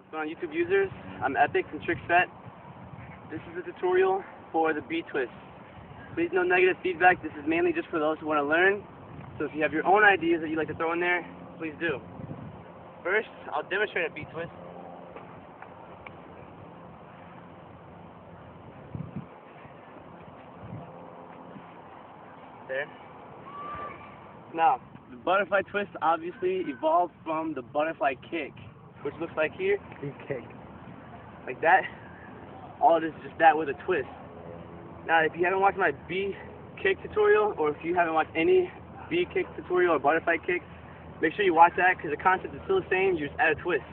So on YouTube users, I'm Epic from TrickSet. This is a tutorial for the B-twist. Please no negative feedback. This is mainly just for those who want to learn. So if you have your own ideas that you'd like to throw in there, please do. First, I'll demonstrate a B-twist. There. Now, the butterfly twist obviously evolved from the butterfly kick, which looks like here, B kick. like that. All it is just that with a twist. Now, if you haven't watched my B kick tutorial, or if you haven't watched any B kick tutorial or butterfly kick, make sure you watch that because the concept is still the same, you just add a twist.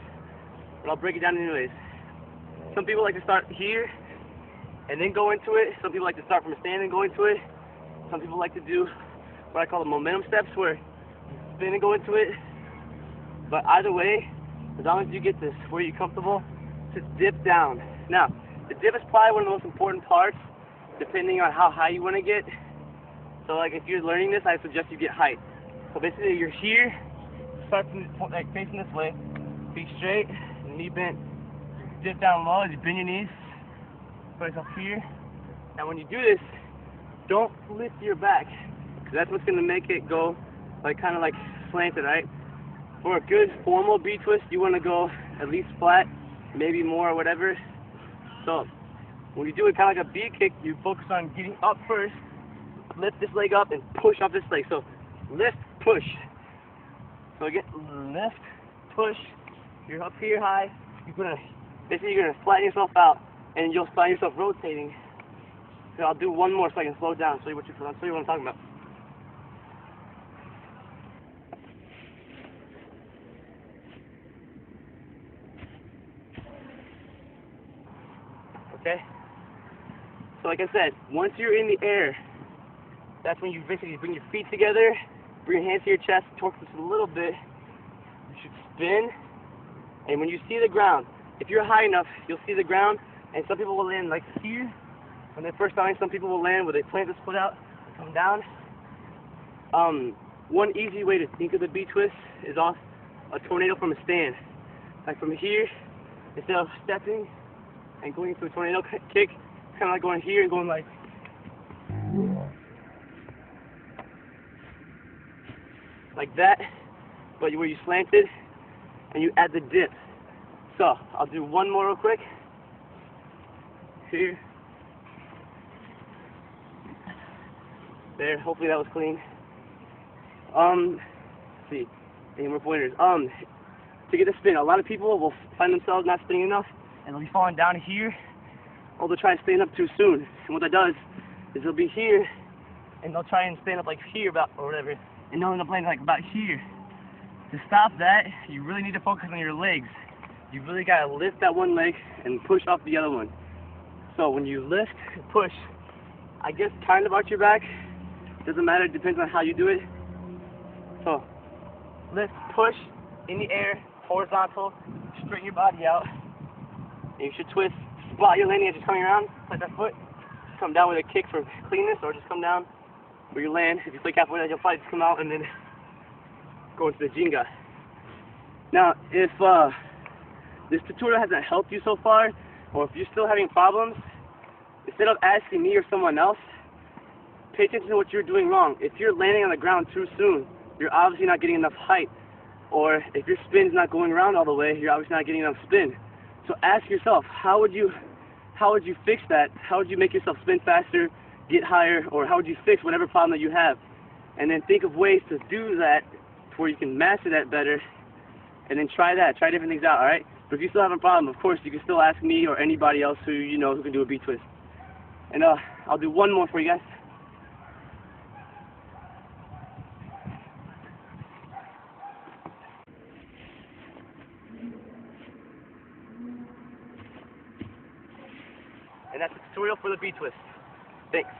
But I'll break it down anyways. Some people like to start here and then go into it. Some people like to start from a stand and go into it. Some people like to do what I call the momentum steps, where you spin and go into it. But either way, as long as you get this where you're comfortable, just dip down. Now, the dip is probably one of the most important parts, depending on how high you want to get. So, like, if you're learning this, I suggest you get height. So basically, you're here, start from like facing this way, feet straight, knee bent, dip down low as you bend your knees, put yourself here. Now, when you do this, don't lift your back, because that's what's going to make it go like kind of like slanted, right? For a good formal B-twist, you want to go at least flat, maybe more or whatever. So when you do it kind of like a B-kick, you focus on getting up first, lift this leg up, and push off this leg. So lift, push. So again, lift, push. You're up here high. Basically you're gonna flatten yourself out, and you'll find yourself rotating. So I'll do one more so I can slow down, show you what I'm talking about. Okay? So like I said, once you're in the air, that's when you basically bring your feet together, bring your hands to your chest, torque this a little bit. You should spin, and when you see the ground, if you're high enough, you'll see the ground, and some people will land like here. When they're first starting, some people will land where they plant this foot out, come down. One easy way to think of the B-twist is off a tornado from a stand. Like from here, instead of stepping and going into a tornado kick, kind of like going here and going like that, but where you slanted, and you add the dip. So, I'll do one more real quick. Here. There, hopefully that was clean. Let's see, any more pointers? To get a spin, a lot of people will find themselves not spinning enough, and they'll be falling down here, or they'll try and stand up too soon. And what that does is they'll be here, and they'll try and stand up like here about, or whatever, and they'll end up landing like about here. To stop that, you really need to focus on your legs. You really gotta lift that one leg and push off the other one. So when you lift, push, I guess kind of arch your back. Doesn't matter, it depends on how you do it. So, lift, push, in the air, horizontal, straighten your body out. And you should twist, spot you're landing as you're coming around, like that foot. Come down with a kick for cleanness, or just come down where you land. If you flick halfway, you'll probably just come out and then go into the Jenga. Now, if this tutorial hasn't helped you so far, or if you're still having problems, instead of asking me or someone else, pay attention to what you're doing wrong. If you're landing on the ground too soon, you're obviously not getting enough height. Or if your spin's not going around all the way, you're obviously not getting enough spin. So ask yourself, how would you fix that? How would you make yourself spin faster, get higher, or how would you fix whatever problem that you have? And then think of ways to do that to where you can master that better, and then try different things out, alright? But if you still have a problem, of course, you can still ask me or anybody else who you know who can do a B-twist. And I'll do one more for you guys. And that's the tutorial for the B-twist. Thanks.